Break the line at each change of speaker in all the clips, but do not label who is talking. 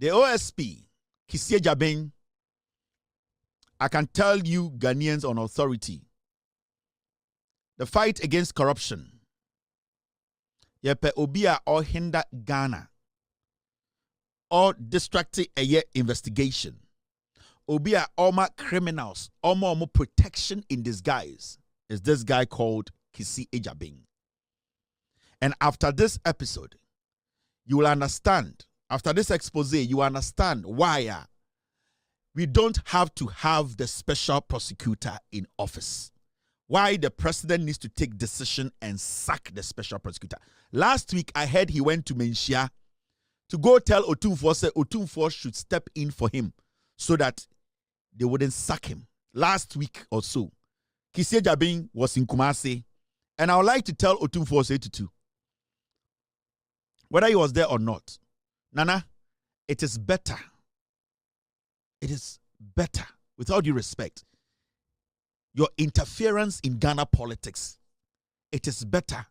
The OSP, Kisiejabeng, I can tell you Ghanaians on authority, the fight against corruption, yepe obia or hinder Ghana, or distracting a investigation, obia oma criminals, omo protection in disguise, is this guy called Kisiejabeng. And after this episode, you will understand, after this expose, you understand why we don't have to have the special prosecutor in office. Why the president needs to take decision and sack the special prosecutor. Last week, I heard he went to Menchia to go tell Otumfuo, say Otumfuo should step in for him so that they wouldn't sack him. Last week or so, Kisiejabeng was in Kumasi, and I would like to tell Otumfuo 82, whether he was there or not, Nana, it is better. It is better, with all due respect, your interference in Ghana politics. It is better, at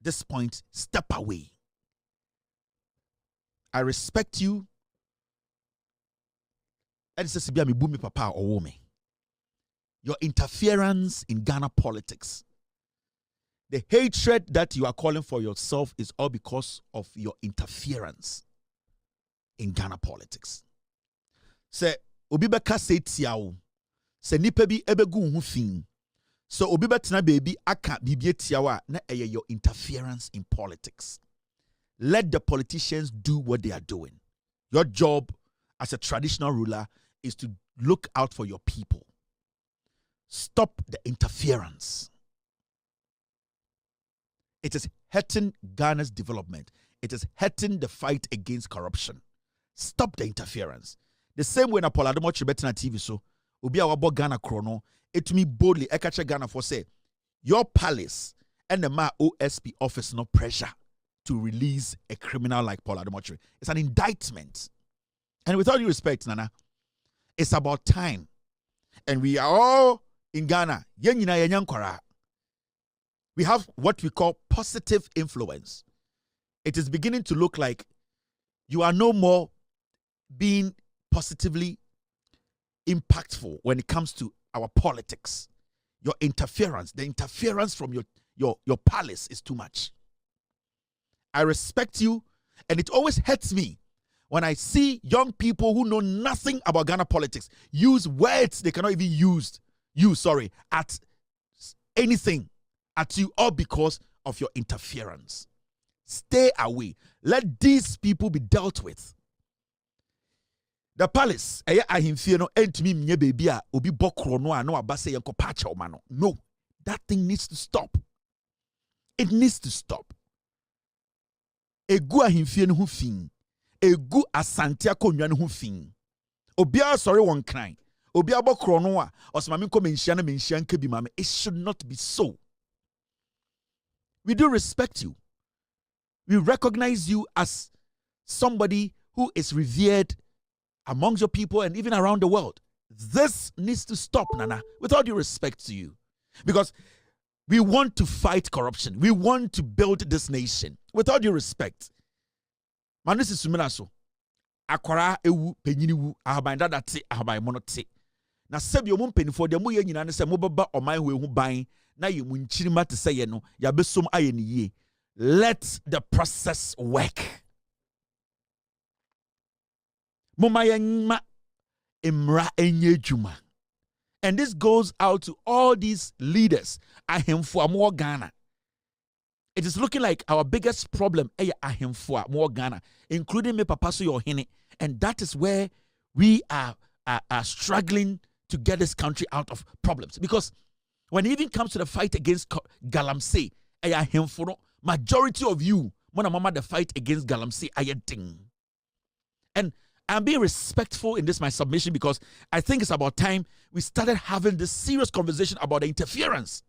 this point, step away. I respect you. And says be bumi papa or woman. Your interference in Ghana politics. The hatred that you are calling for yourself is all because of your interference in Ghana politics. Say obi beka say tiawo. Se nipa bi ebegu hu fin. So obi betena baby aka bibie tiawa na eye your interference in politics. Let the politicians do what they are doing. Your job as a traditional ruler is to look out for your people. Stop the interference. It is hurting Ghana's development. It is hurting the fight against corruption. Stop the interference. The same way na Polademo Chibet na TV so, Obi awabo Ghana chrono, it me boldly ekache Ghana for say, your palace and the OSP office no pressure to release a criminal like Polademo Chibet. It's an indictment. And with all due respect, Nana, it's about time. And we are all in Ghana. We have what we call positive influence. It is beginning to look like you are no more being positively impactful when it comes to our politics. Your interference, the interference from your palace is too much. I respect you, and it always hurts me when I see young people who know nothing about Ghana politics use words they cannot even use at anything at you, all because of your interference. Stay away. Let these people be dealt with. The palace, no, that thing needs to stop. It needs to stop. Egu ahimfie no ho fin. Egu asante akonnwa no ho fin. Obia sorry one cry. Obia bokro no a osmame ko menhia na menhia nka bi mame. It should not be so. We do respect you. We recognize you as somebody who is revered amongst your people and even around the world. This needs to stop, Nana, with all due respect to you. Because we want to fight corruption. We want to build this nation. With all due respect. Manisi Suminaso. Akwara ewu penyini wu ahaban dada te ahaban mono te. Na sebi omum penifo de mo ye nyina ne se mo beba oman ho ehu ban na ye mu nchirima te se ye no ya besom aye ne yie. Let the process work. Mumayema imra enye juma. And this goes out to all these leaders. Ahemfo more Ghana. It is looking like our biggest problem ahemfo more Ghana, including me papa so your hene. And that is where we are struggling to get this country out of problems. Because when it even comes to the fight against Galamsey, ahemfo, majority of you, mama the fight against Galamsey ayating. And I'm being respectful in this, my submission, because I think it's about time we started having this serious conversation about the interference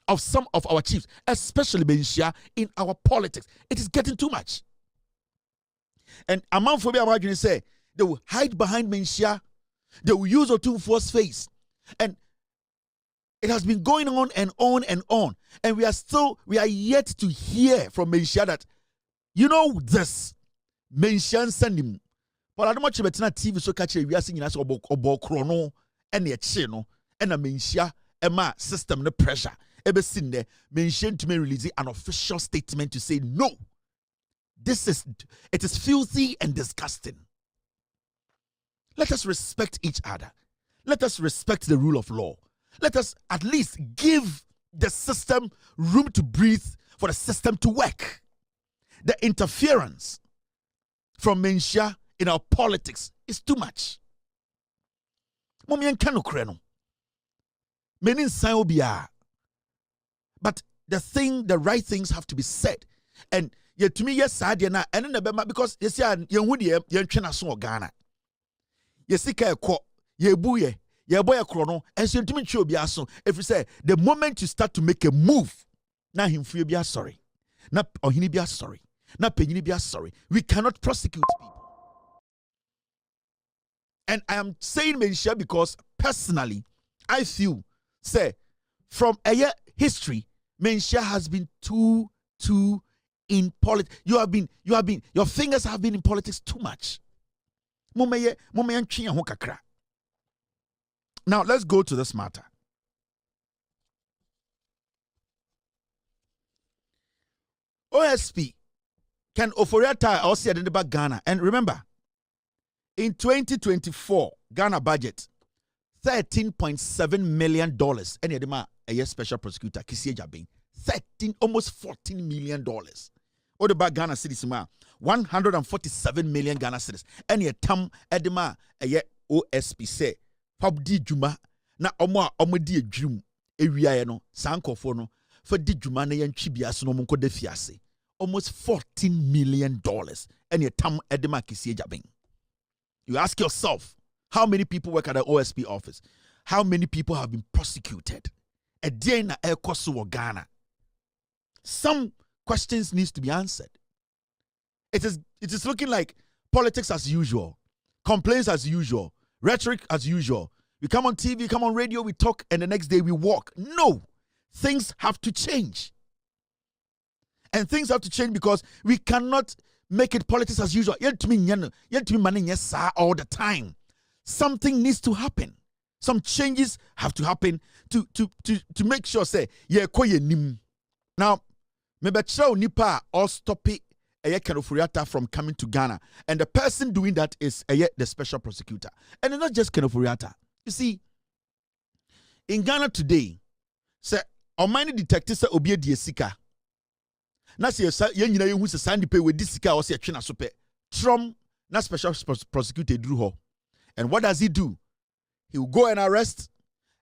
of some of our chiefs, especially Benchia, in our politics. It is getting too much. And Amanfobi Amagini say, they will hide behind Benchia, they will use Otumfuo's face. And it has been going on and on and on. And we are yet to hear from Benchia that, you know this, Benchia send him. Paul Adamochi betina TV so catch we are seeing us obo chrono and the chino and a menshia ema system the pressure. Ebe seen there mention to me release an official statement to say no. It is filthy and disgusting. Let us respect each other. Let us respect the rule of law. Let us at least give the system room to breathe for the system to work. The interference from Menshia in our politics is too much. But the right things have to be said. And yet to me, yes, I did not. And then because you see, you're China so Ghana. You see, ye buye, ye boy a chrono, and so to me, if you say the moment you start to make a move, now him free be sorry. Now or he be sorry. Now penny be sorry. We cannot prosecute people. And I am saying Menshia because personally, I feel, say, from a year history, Menshia has been too in politics. Your fingers have been in politics too much. Now let's go to this matter. OSP can Oforiata also about Ghana. And remember, in 2024, Ghana budget $13.7 million. And a year special prosecutor, Kisie Jabin, almost $14 million. Or the back Ghana cities, 147 million Ghana cedis. And ye tam edema a ye OSP say, Pab di juma na di drum ewia no sanko for no for di juma na yan chibias no munko defiase. Almost $14 million. And ye tam edema kisie jabing. You ask yourself, how many people work at the OSP office? How many people have been prosecuted? A day na ekosu Ghana. Some questions needs to be answered. It is looking like politics as usual, complaints as usual, rhetoric as usual. We come on TV, come on radio, we talk, and the next day we walk. No, things have to change. And things have to change because we cannot make it politics as usual. All the time. Something needs to happen. Some changes have to happen to make sure, say, now, maybe nipa or stop it Kenofuriata from coming to Ghana. And the person doing that is the special prosecutor. And it's not just Kenofuriata. You see, in Ghana today, say, Omani detective say Obie Diesika. Na say yen nyina yehu se sandi pay with disika or say twena so pe. Trom na special prosecutor drew her. And what does he do? He will go and arrest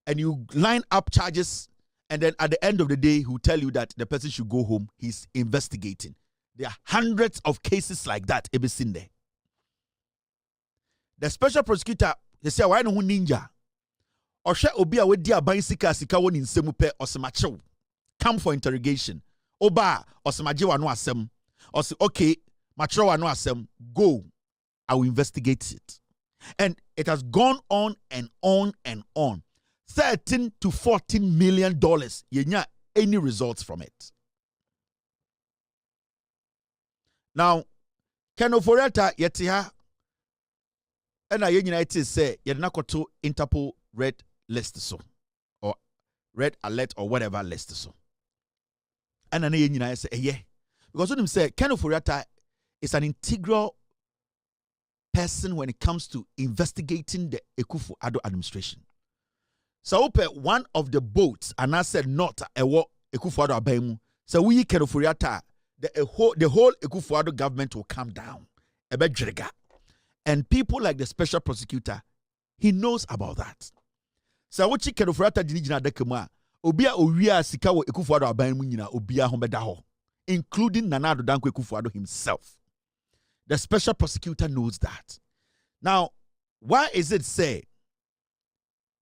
and you line up charges. And then at the end of the day, he will tell you that the person should go home. He's investigating. There are hundreds of cases like that ever seen there. The special prosecutor, they say, why no ninja? Or shall Obia with dear bicycle sika one in Semupe or Samacho? Come for interrogation. Oba or Samajiwa no asem. Or say, okay, Matrowa no asem. Go. I will investigate it. And it has gone on and on and on. $13 to $14 million. Yenya any results from it. Now, Kenoforiata yetiha and I United say Yednakoto Interpol red list so or red alert or whatever list so. And I United say yeah. Because when him say Kenoforiata is an integral person when it comes to investigating the Akufo-Addo administration. So one of the boats and I said not a what Akufo-Addo abemu. So we Kenoforiata the whole Akufo-Addo government will come down. And people like the special prosecutor, he knows about that. So what Kenoforiata dinijina dekema obia owia sika wo Akufo-Addo abemu nyina obia hombeda ho, including Nana Addo Dankwa Akufo-Addo himself. The special prosecutor knows that. Now, why is it say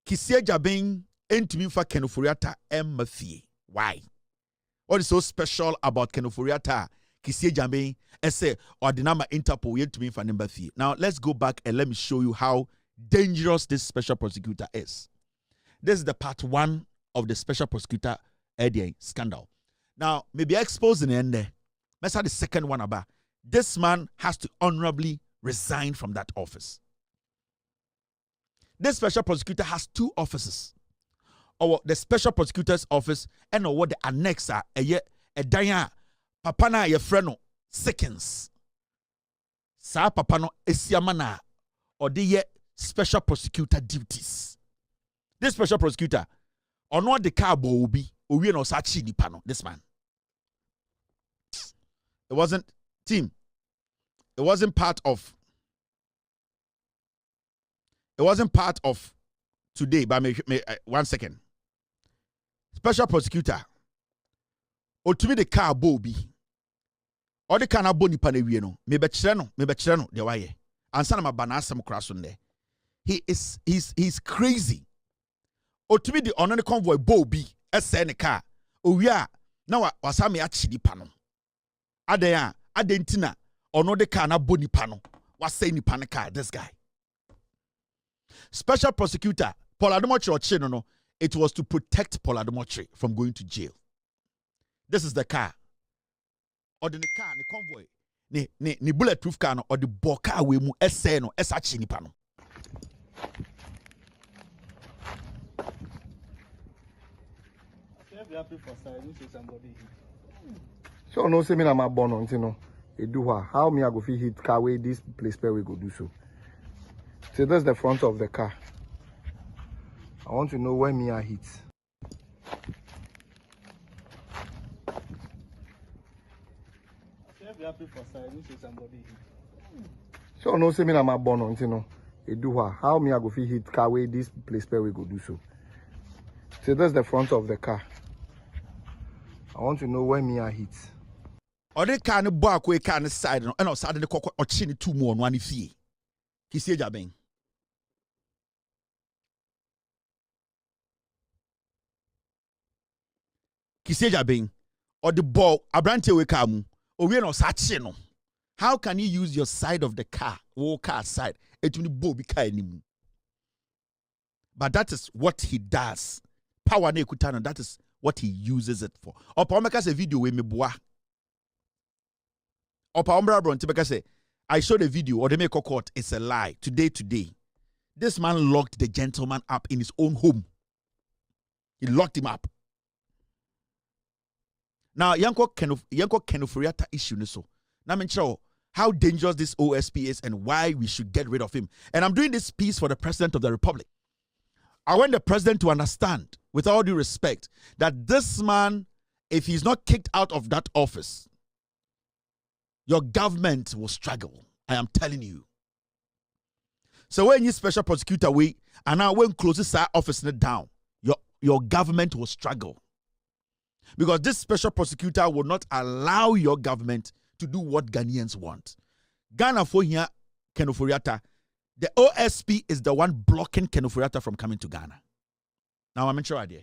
Kisie Jabin entumi fa Kenoforiata emafie? Why? What is so special about Kenoforiata, Kisie Jabin, say ordinama Interpol entumi fa emafie? Now, let's go back and let me show you how dangerous this special prosecutor is. This is the part 1 of the special prosecutor scandal. Now, maybe exposing the end there. Let's have the second one about. This man has to honorably resigned from that office. This special prosecutor has two offices. Or the special prosecutor's office and or the annexa a danya papa na ye frɛ no seconds. Sa papa no esiamana or the special prosecutor duties. This special prosecutor or not the car obi owie no sachi nipa no, this man. It wasn't part of today, but 1 second. Special prosecutor or to be the car bobi or the car boni panewie no me be kire no de waye ansa na maba na asem kra so nde. He's crazy. Or to be the on the convoy bobi ese ne car owia na wasa me achi nipa no adentina or no the car na boni pano wasa nipa ne car. This guy special prosecutor Paul Ademotre Ochino no, it was to protect Paul Ademotre from going to jail. This is the car. Or the car, the convoy. Ni bulletproof car no, or the boka we mu ese no, esachi nipa no.
So no say me na my born on you know. They do what? How me I go fit hit car way this place where we go do so. So that's the front of the car. I want to know where me I hit. So no say me na my born on you know. They do what? How me I go fit hit car way this place where we go do so. So that's the front of the car. I want to know where me I hit.
Or the car no back way car no side no and outside the koko or chin two more on one fee. He say jabeng. Kiseja being or the ball abrante we kamu or we no sachi no. How can you use your side of the car, car side, it will be anymore? But that is what he does. Power ne kutano, that is what he uses it for. Opa omeka se video we me boa. Opa ombra bronte beka say I saw the video or the make court. It's a lie. Today. This man locked the gentleman up in his own home. He locked him up. Now, Yanko Kenoforiata issue so. Now, I'm sure how dangerous this OSP is and why we should get rid of him. And I'm doing this piece for the President of the Republic. I want the President to understand, with all due respect, that this man, if he's not kicked out of that office, your government will struggle. I am telling you. So when you special prosecutor we and now when closes our office down, your government will struggle. Because this special prosecutor will not allow your government to do what Ghanaians want. Ghana for here, Kenoforiata, the OSP is the one blocking Kenoforiata from coming to Ghana. Now I'm sure idea.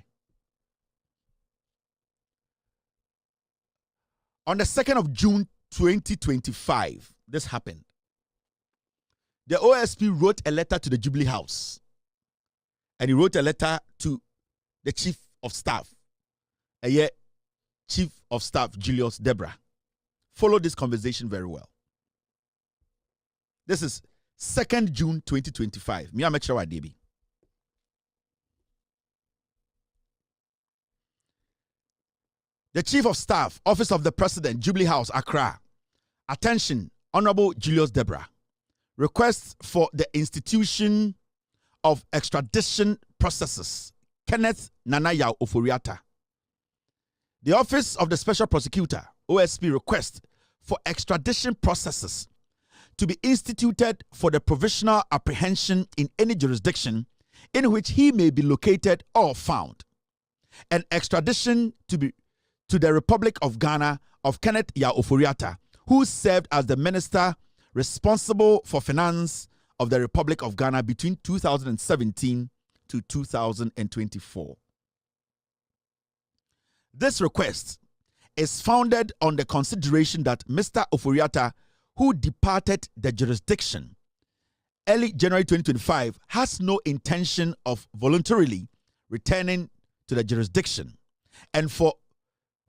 On the 2nd of June 2025, this happened. The OSP wrote a letter to the Jubilee House. And he wrote a letter to the Chief of Staff. Chief of Staff Julius Debra. Follow this conversation very well. This is 2nd June 2025. Me make sure I DB. The Chief of Staff, Office of the President, Jubilee House, Accra. Attention, Honorable Julius Debra. Request for the institution of extradition processes. Kenneth Nanaya Oforiata. The Office of the Special Prosecutor, OSP, request for extradition processes to be instituted for the provisional apprehension in any jurisdiction in which he may be located or found, and extradition to the Republic of Ghana of Kenneth Oforiata, who served as the minister responsible for finance of the Republic of Ghana between 2017 to 2024. This request is founded on the consideration that Mr. Oforiata, who departed the jurisdiction early January 2025, has no intention of voluntarily returning to the jurisdiction, and for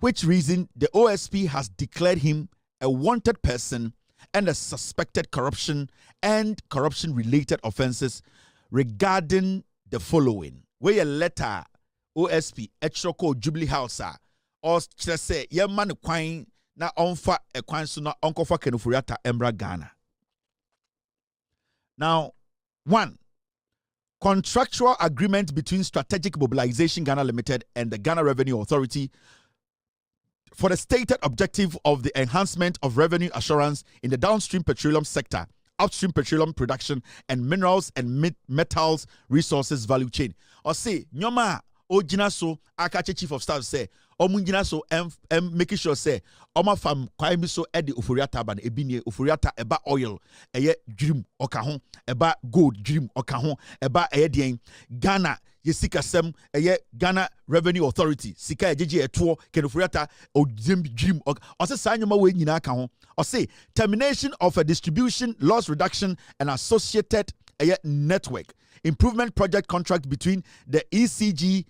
which reason the OSP has declared him a wanted person and the suspected corruption and corruption-related offenses regarding the following. Where a letter OSP Echoko Jubilee House or say ye man kwan na onfa e kwan so na onkofa kenofuriata embra Ghana. Now, 1. Contractual agreement between Strategic Mobilization Ghana Limited and the Ghana Revenue Authority for the stated objective of the enhancement of revenue assurance in the downstream petroleum sector, upstream petroleum production, and minerals and metals resources value chain. Or say, Nyoma Ojina so Akache Chief of Staff say, Omunjina so making sure say, Oma fam kwai so edi ufuriata ban ebini ufuriata eba oil eye dream okahon eba gold dream okahon eba eye dien Ghana yesika sem eye Ghana Revenue Authority sika ejeje eto kenufuriata dream ose sanyoma we nyina aka ho ose termination of a distribution loss reduction and associated eye network improvement project contract between the ECG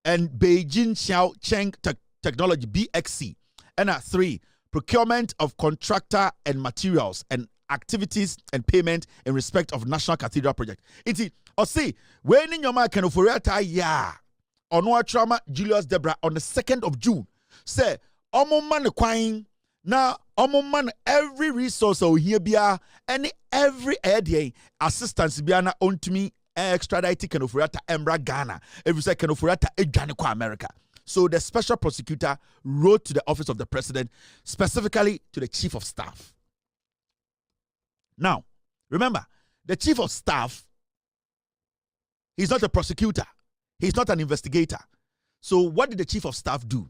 and Beijing Xiao Cheng Technology BXC. And 3, procurement of contractor and materials and activities and payment in respect of National Cathedral Project. Iti, or say, when in your man can ya Onwa Trauma Julius Debra on the 2nd of June, say, Omo man kwine, na Omo man every resource or here be every idea assistance biana on to me extradite kenofurata embra Ghana. Every say kenofurata ejane kwa America. So the special prosecutor wrote to the office of the president, specifically to the chief of staff. Now, remember, the chief of staff, he's not a prosecutor. He's not an investigator. So what did the chief of staff do?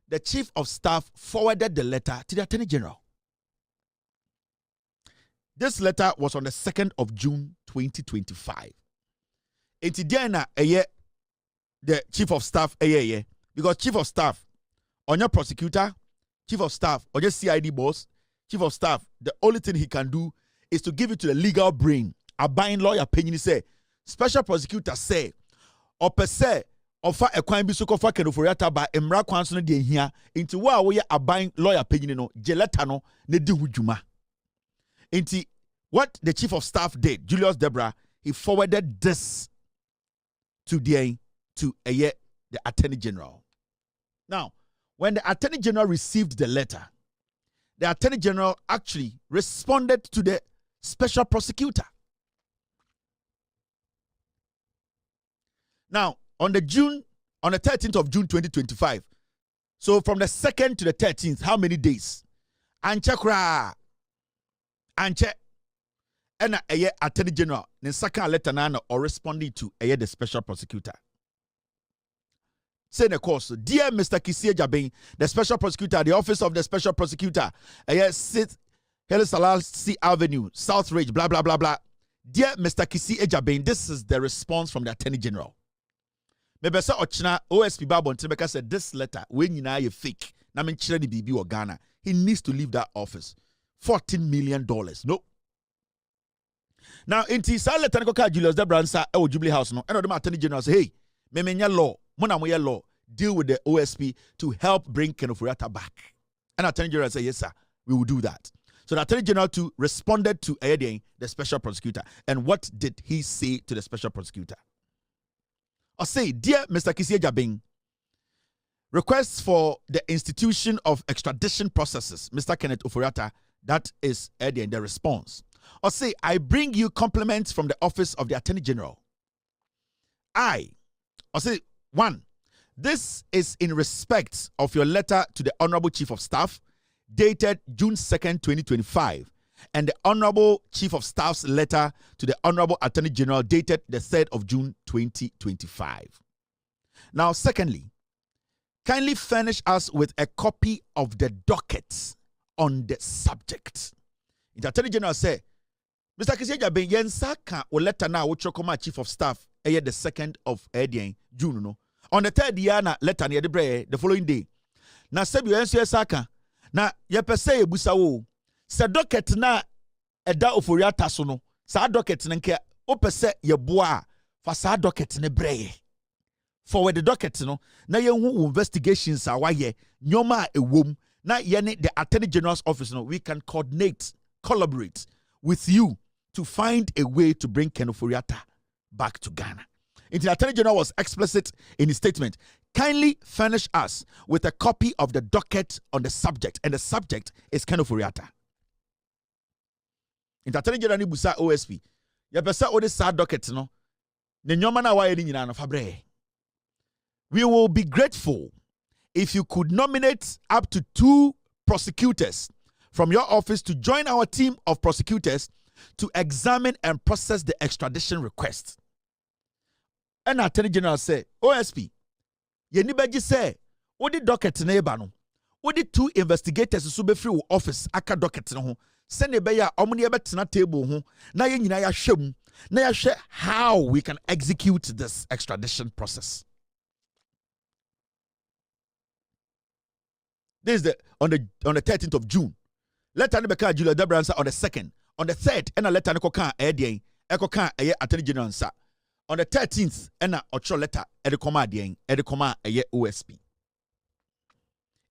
The chief of staff forwarded the letter to the attorney general. This letter was on the 2nd of June, 2025. It's the chief of staff, because chief of staff, on your prosecutor, chief of staff, or just CID boss, chief of staff, the only thing he can do is to give it to the legal brain. A buying lawyer opinion say, special prosecutor say, or per se, offer a crime biso for kenoforiata by emra kwanso de here into wa we a buying lawyer opinion no geleta no ne di hujuma. Into what the chief of staff did, Julius Debra, he forwarded this to the attorney general. Now, when the attorney general received the letter, the attorney general actually responded to the special prosecutor. Now, on the 13th of June 2025, so from the 2nd to the 13th, how many days? Anche kra anche and attorney general the second letter na or responding to the special prosecutor. Say the course, dear Mr. Kisie Jabin, the special prosecutor, the office of the special prosecutor, sit Haile Selassie Avenue, South Ridge, blah blah blah blah. Dear Mr. Kisie Jabin, this is the response from the attorney general. Maybe say Ochina OSP Babon Tebeka said this letter when you know fake. Na men chire ni bibi or Ghana. He needs to leave that office. $14 million. No. Now, in this letter, Julius Debra or Jubilee House, no, and the attorney general say, hey, memenya law, monamoya law, deal with the OSP to help bring Kenofuriata back. And attorney general say, yes, sir, we will do that. So the attorney general too responded to the special prosecutor. And what did he say to the special prosecutor? Or say, dear Mr. Kisie Jabin, requests for the institution of extradition processes, Mr. Kenneth Oforiatta, that is the response. Or say, I bring you compliments from the office of the Attorney General. Or say, 1, this is in respect of your letter to the Honorable Chief of Staff, dated June 2nd, 2025, and the Honorable Chief of Staff's letter to the Honorable Attorney General, dated the 3rd of June, 2025. Now, secondly, kindly furnish us with a copy of the docket on the subject. The Attorney General said, Mr. Kiseja Ben Yensaka or letter now which come Chief of Staff the 2nd of June. No? On the 3rd year letter near the following day. Na sebi yensu saka na yepese ebusawo se docket na eda Oforiatta so no sa docket nke opese yeboa fa sa docket ne breye. Forward the docket no na yenhu investigations awaye nyoma ewom na yene the Attorney General's office no we can coordinate collaborate with you to find a way to bring Ken Ofori-Atta back to Ghana. The Attorney General was explicit in his statement. Kindly furnish us with a copy of the docket on the subject, and the subject is Ken Ofori-Atta. The Attorney General Busa OSP. Ya pesa ode sa docket no. Ne nyoma na waye ni nyina no fabre. We will be grateful if you could nominate up to 2 prosecutors from your office to join our team of prosecutors to examine and process the extradition request. And Attorney General say, OSP, ye ni beji say, odi docket na eba no, odi 2 investigators so be free office aka docket no ho, se ne be ya omo ne betena table ho, na ye nyina ya hwem, na ya hwe how we can execute this extradition process. This is on the 13th of June. Letter Nebeka Julia Debransa on the 2nd. On the 3rd, and a letter Nekoka Edian, Ekoka Attorney General Sa. On the 13th, and a ocho letter Edekoma Dian, Edekoma OSP.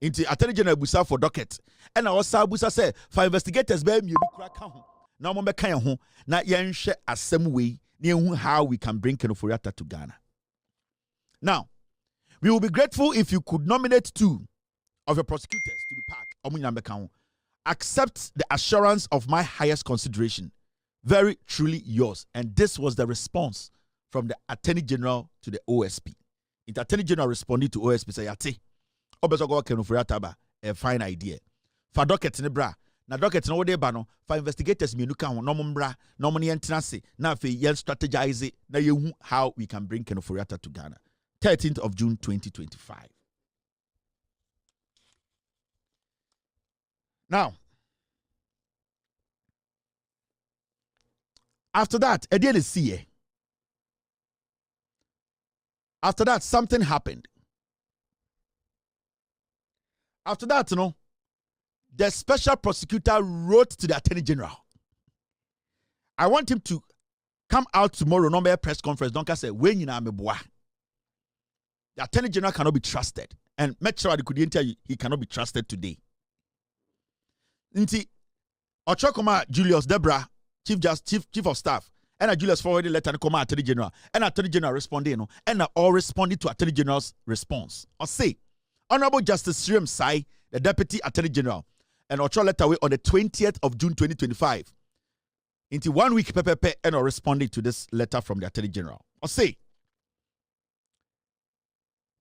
Into Attorney General Busa for docket. And I also Busa say for investigators be me crack home. Now mo meka ye ho na ye nhwe asem we na ehun how we can bring Ken Ofori-Atta to Ghana. Now, we will be grateful if you could nominate 2 of your prosecutors to be part. Accept the assurance of my highest consideration. Very truly yours. And this was the response from the Attorney General to the OSP. The Attorney General responded to OSP say, "Yate, obesogo Ken Ofori-Atta ba a fine idea. For docket ne bra, na docket no de ba no, for investigators me nuka ho no mbra, no mo ne yentena se, na fe yen strategize na yehu how we can bring Ken Ofori-Atta to Ghana." 13th of June 2025. Now, after that, after that, something happened. After that, the special prosecutor wrote to the Attorney General. I want him to come out tomorrow, no press conference. Don't say, when you know me boy. The Attorney General cannot be trusted. And make sure I could tell you, he cannot be trusted today. Nti Ochokoma Julius Debra, chief of staff, and Julius forwarded letter to Koma Attorney General, and Attorney General responded, and all responded to Attorney General's response. Or say, Honorable Justice Sriam Sai, the Deputy Attorney General, and Ocho letter away on the 20th of June 2025. Into 1 week, Pepe and responded to this letter from the Attorney General. Or say,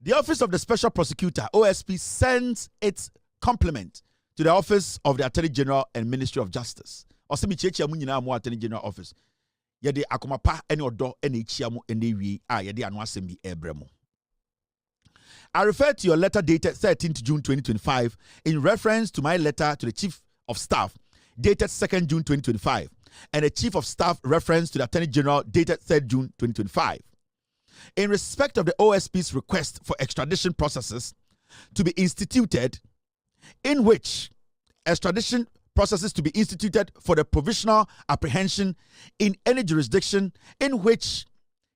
the Office of the Special Prosecutor, OSP, sends its compliment to the Office of the Attorney General and Ministry of Justice. Osemi chechi amu nyina mo Attorney General Office. Yede akomapa ene odo ene chiamu ene wi yede anu asem bi ebremo. I refer to your letter dated 13th June 2025 in reference to my letter to the Chief of Staff dated 2nd June 2025 and a Chief of Staff reference to the Attorney General dated 3rd June 2025. In respect of the OSP's request for extradition processes to be instituted, in which extradition processes to be instituted for the provisional apprehension in any jurisdiction in which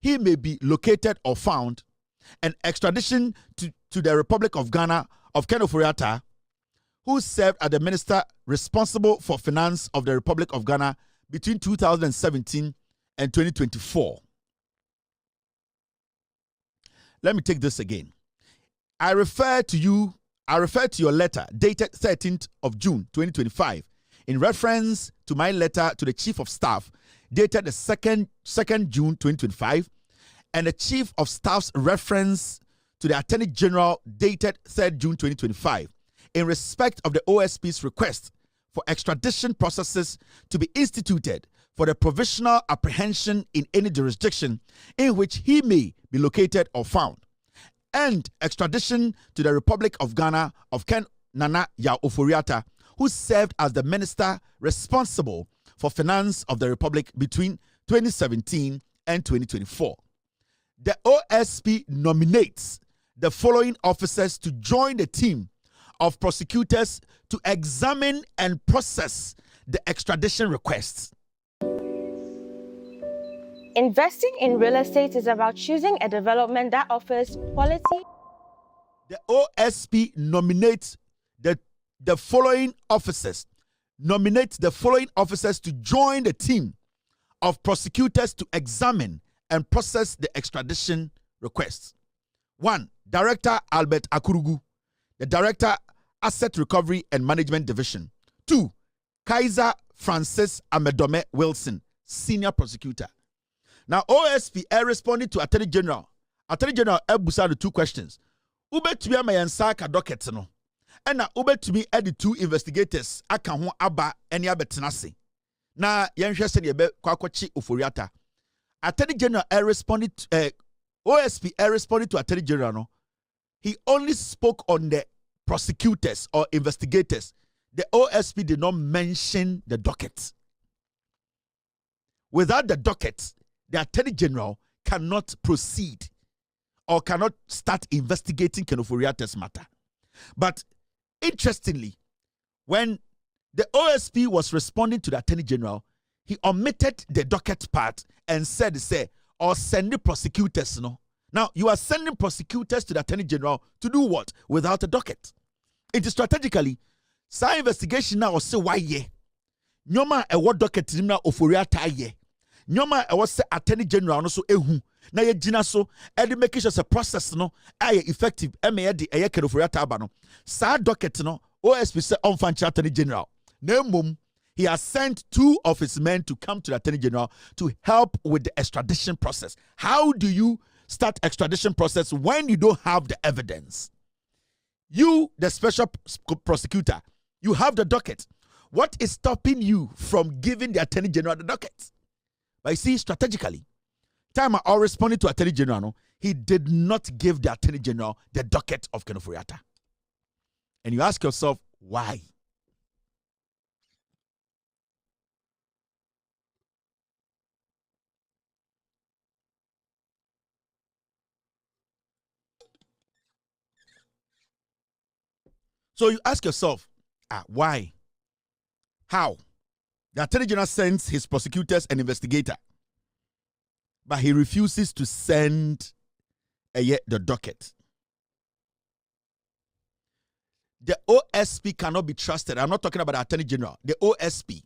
he may be located or found, and extradition to the Republic of Ghana of Ken Ofori-Atta, who served as the minister responsible for finance of the Republic of Ghana between 2017 and 2024. Let me take this again. I refer to your letter dated 13th of June 2025 in reference to my letter to the Chief of Staff dated the 2nd June 2025 and the Chief of Staff's reference to the Attorney General dated 3rd June 2025 in respect of the OSP's request for extradition processes to be instituted for the provisional apprehension in any jurisdiction in which he may be located or found, and extradition to the Republic of Ghana of Ken Nana Yaw Ofori-Atta, who served as the minister responsible for finance of the Republic between 2017 and 2024. The OSP nominates the following officers to join the team of prosecutors to examine and process the extradition requests.
Investing in real estate is about choosing a development that offers quality.
The OSP nominates the following officers. nominate the following officers to join the team of prosecutors to examine and process the extradition requests. 1. Director Albert Akurugu, the Director, Asset Recovery and Management Division. 2. Kaiser Francis Amedome Wilson, Senior Prosecutor. Now, OSP responded to Attorney General. Attorney General Ebusa the 2 questions. Ube to be a mayansaka docket no. And na ube to be the 2 investigators aka ho aba eni abetenase. Na yenhwe se de be kwakwachi oforiata. Attorney General responded OSP responded to Attorney General no. He only spoke on the prosecutors or investigators. The OSP did not mention the docket. Without the docket, the Attorney General cannot proceed or cannot start investigating Ken Ofori-Attah's matter. But interestingly, when the OSP was responding to the Attorney General, he omitted the docket part and said, or send the prosecutors, no. Now, you are sending prosecutors to the Attorney General to do what? Without a docket. It is strategically, sa investigation now say why ye. Nyoma e what docket na Ofori-Attah ye. Nyoma e what say Attorney General no so ehu. Na ye gina so e make sure a process no aye effective e me de e Ken Ofori-Attah aba no. Sa docket no OSP say on fan Attorney General. Na mum he has sent 2 of his men to come to the Attorney General to help with the extradition process. How do you start extradition process when you don't have the evidence? You, the special prosecutor, you have the docket. What is stopping you from giving the Attorney General the docket? But you see, strategically, time I responded to Attorney General, no, he did not give the Attorney General the docket of Ken Ofori-Attah. And you ask yourself, why? So you ask yourself, why? How? The Attorney General sends his prosecutors and investigator, but he refuses to send the docket. The OSP cannot be trusted. I'm not talking about the Attorney General. The OSP.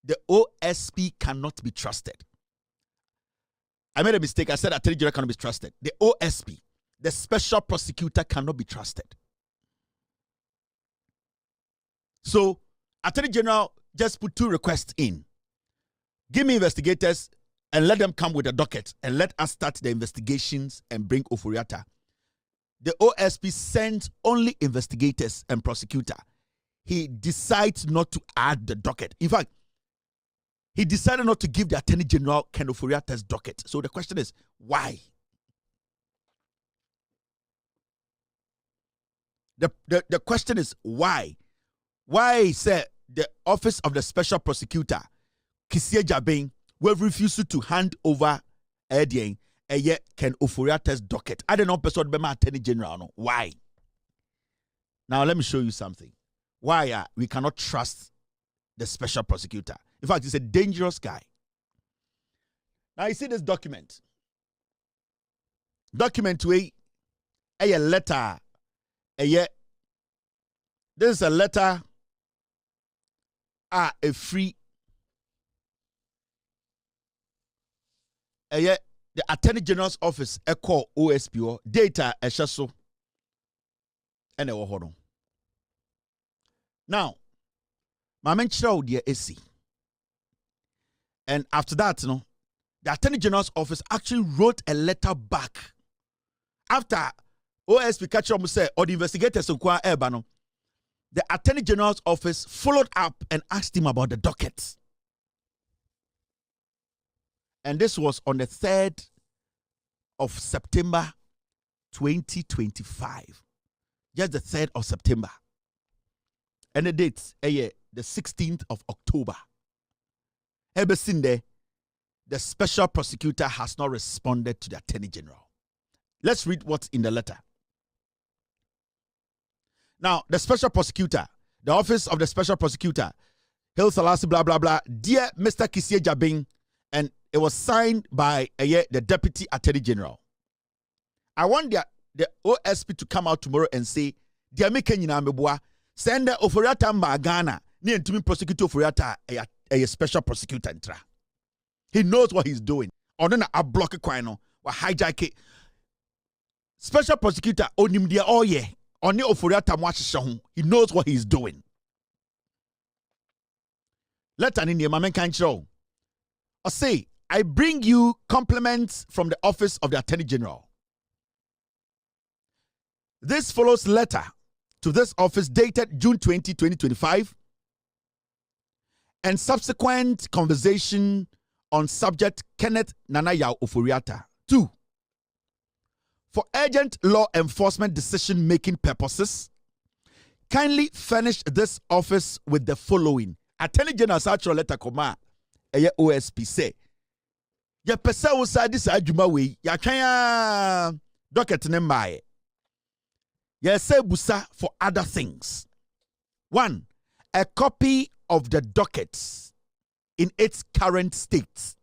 The OSP cannot be trusted. I made a mistake. I said Attorney General cannot be trusted. The OSP, the special prosecutor, cannot be trusted. So, Attorney General just put 2 requests in. Give me investigators and let them come with a docket and let us start the investigations and bring Ofori-Attah. The OSP sends only investigators and prosecutor. He decides not to add the docket. In fact, he decided not to give the Attorney General Ken Ofori-Attah's docket. So the question is, why? The question is, why? Why said the office of the special prosecutor, Kisie Jabin, will refuse to hand over Ken Ofori-Attah's docket? I don't know, person be my Attorney General. No. Why? Now let me show you something. Why we cannot trust the special prosecutor. In fact, he's a dangerous guy. Now you see this document. Document way a letter. This is a letter. A free. The Attorney General's office call OSP data so and a hold on. Now, my man showed the AC. And after that, the Attorney General's office actually wrote a letter back. After OSP catch up say or the investigators the Attorney General's office followed up and asked him about the docket. And this was on the 3rd of September 2025. Just the 3rd of September. And the date, the 16th of October. Ever since there, the special prosecutor has not responded to the Attorney General. Let's read what's in the letter. Now, the special prosecutor, the office of the special prosecutor, Haile Selassie, blah, blah, blah, dear Mr. Kisie Jabin, and it was signed by the Deputy Attorney General. I want the OSP to come out tomorrow and say, dear Mekenina Meboa, send the Ofori-Attah Ghana, Ni entimi prosecutor Oforiatta a special prosecutor ntra. He knows what he's doing. Ono na a block kwan no, wa hijack it. Special prosecutor onim dia oye. Oni Oforiatta mo ahyehyɛ ho. He knows what he's doing. Letter ni ma men kan kyerɛw. I say, I bring you compliments from the office of the Attorney General. This follows letter to this office dated June 20, 2025, and subsequent conversation on subject Kenneth Nanaya Oforiatta. 2. For urgent law enforcement decision-making purposes, kindly furnish this office with the following. Attorney General Sachro letter koma Eei OSP say, ya pesa wo sa dis adwuma we ya twan docket ne mbae. Ya say busa for other things. 1. A copy of the dockets in its current state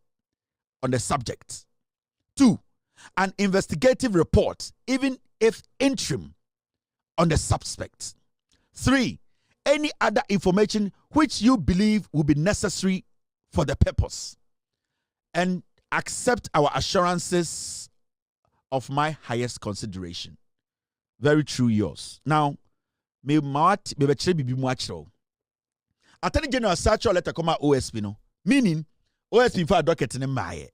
on the subject. 2. An investigative report, even if interim, on the suspect. 3. Any other information which you believe will be necessary for the purpose. And accept our assurances of my highest consideration. Very true, yours. Now, me bechere bibi mu achiro. Attorney General Sacho letter come OSP no. Meaning, OSP for docket ne mbaye.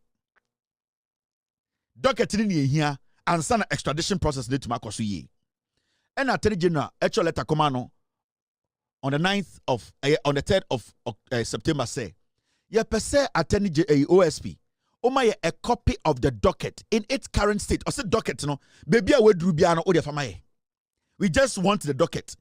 Docket ni here and send extradition process need to make us ye. And Attorney General actual letter come no on the 9th of on the 3rd of September say, ya pese Attorney OSP. Omaye a copy of the docket in its current state. Or say docket no, baby a wedru bia no ode famaye. We just want the docket.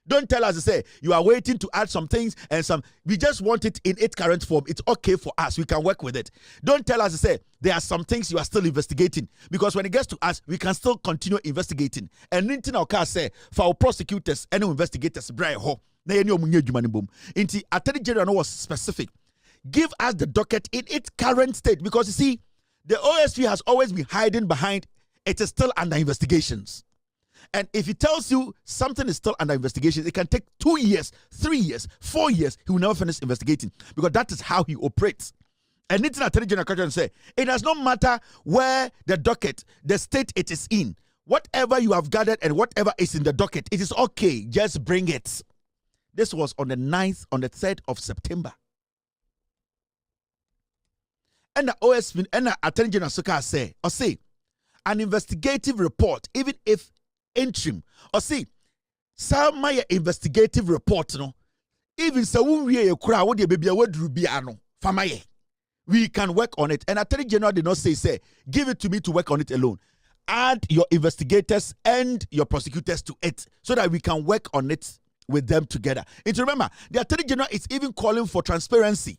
Don't tell us to say you are waiting to add some things and some. We just want it in its current form. It's okay for us. We can work with it. Don't tell us to say there are some things you are still investigating, because when it gets to us, we can still continue investigating. And anything our car say for our prosecutors and investigators, Brian Ho, na yeni omunye jumani boom. Inti Attorney General was specific. Give us the docket in its current state, because you see, the OSP has always been hiding behind it is still under investigations. And if he tells you something is still under investigation, it can take 2 years, 3 years, 4 years. He will never finish investigating, because that is how he operates. And it's an Attorney General can say, it does not matter where the docket, the state it is in. Whatever you have gathered and whatever is in the docket, it is okay. Just bring it. This was on the 9th, on the 3rd of September. And the OSP and the Attorney General Suka say, an investigative report, even if interim, or see, some my investigative report, no, even so we cry what the baby would rubiano, famaye. We can work on it. And Attorney General did not say, give it to me to work on it alone. Add your investigators and your prosecutors to it so that we can work on it with them together. And to remember, the Attorney General is even calling for transparency,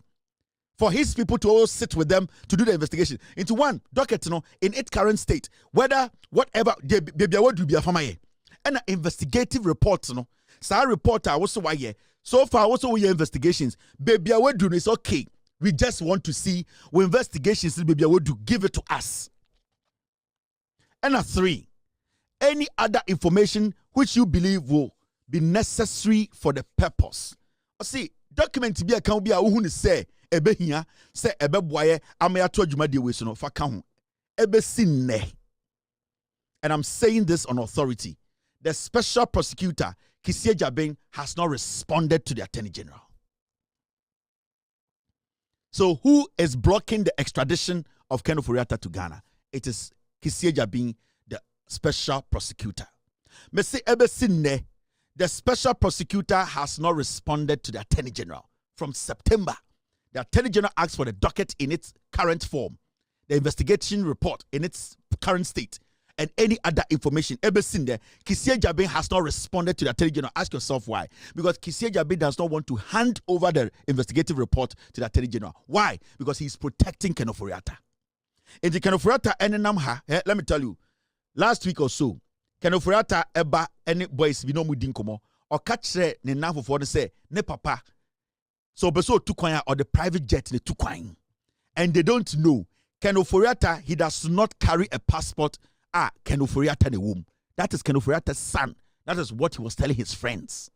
for his people to all sit with them to do the investigation into one docket, in its current state, whether whatever the baby would be a famaye. And an investigative report, sa reporter also why so far also we investigations, baby would do is okay. We just want to see what investigations baby would do, give it to us. And a 3, any other information which you believe will be necessary for the purpose. See, document be a can be a who say ebe hia say ebe boye amaya to adwuma de we so no fa ka ho ebe sinne. And I'm saying this on authority. The special prosecutor Kisie Jabin has not responded to the Attorney General. So who is blocking the extradition of Ken Oforiatta to Ghana? It is Kisie Jabin, the special prosecutor. Mese ebe sinne. The special prosecutor has not responded to the Attorney General from September. The Attorney General asked for the docket in its current form, the investigation report in its current state, and any other information. Ever seen there, Kisie Jabin has not responded to the Attorney General. Ask yourself why. Because Kisie Jabin does not want to hand over the investigative report to the Attorney General. Why? Because he's protecting Ken Oforiatta. In the Ken Oforiatta, let me tell you, last week or so, Ken Oforiatta eba any boys bi no mu din komo o ka kire ne nanfofo ne say ne papa so beso tukwan or the private jet ne tukwan, and they don't know Ken Oforiatta, he does not carry a passport. Ken Oforiatta ne womb, that is Ken Oforiatta's son. That is what he was telling his friends.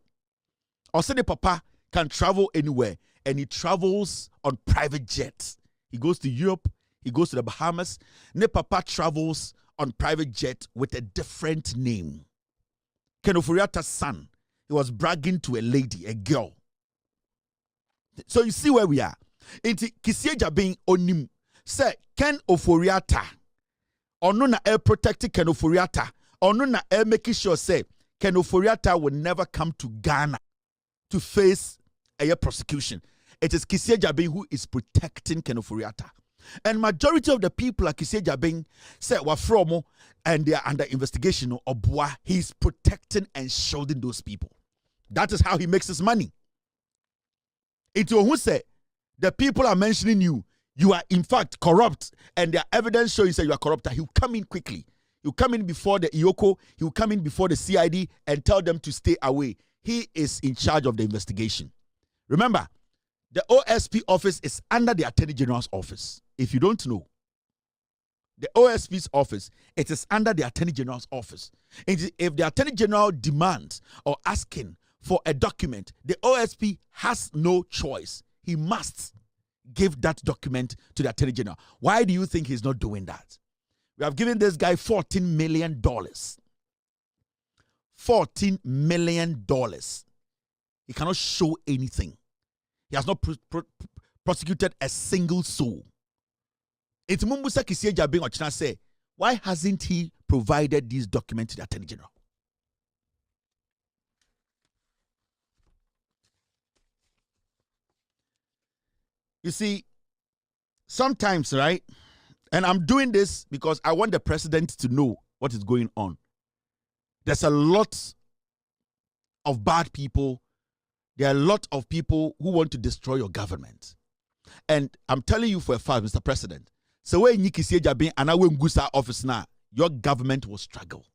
Or say the papa can travel anywhere, and he travels on private jets. He goes to Europe, he goes to the Bahamas. Ne papa travels on private jet with a different name. Ken Ofori-Attah's son, he was bragging to a lady, a girl. So you see where we are. Inti Kisie Jabin onim say Ken Ofori-Attah ono na air protect Ken Ofori-Attah ono na air making sure say Ken Ofori-Attah will never come to Ghana to face a prosecution. It is Kisie Jabin who is protecting Ken Ofori-Attah. And majority of the people like Kisie Jabin say wafromo and they are under investigation or bois. He's protecting and shielding those people. That is how he makes his money. Into who say the people are mentioning you are in fact corrupt, and their evidence shows you say you are corrupt. He'll come in quickly. He'll come in before the IOCO, he'll come in before the CID and tell them to stay away. He is in charge of the investigation. Remember, the OSP office is under the Attorney General's office. If you don't know, the OSP's office, it is under the Attorney General's office. And if the Attorney General demands or asking for a document, the OSP has no choice. He must give that document to the Attorney General. Why do you think he's not doing that? We have given this guy $14 million. $14 million. He cannot show anything. He has not prosecuted a single soul. It's Mumbusa Kisie Jabin Ochina say, why hasn't he provided these documents to the Attorney General? You see, sometimes, right? And I'm doing this because I want the president to know what is going on. There's a lot of bad people. There are a lot of people who want to destroy your government. And I'm telling you for a fact, Mr. President, so when you Kisie Jabin and I will go to office now, your government will struggle.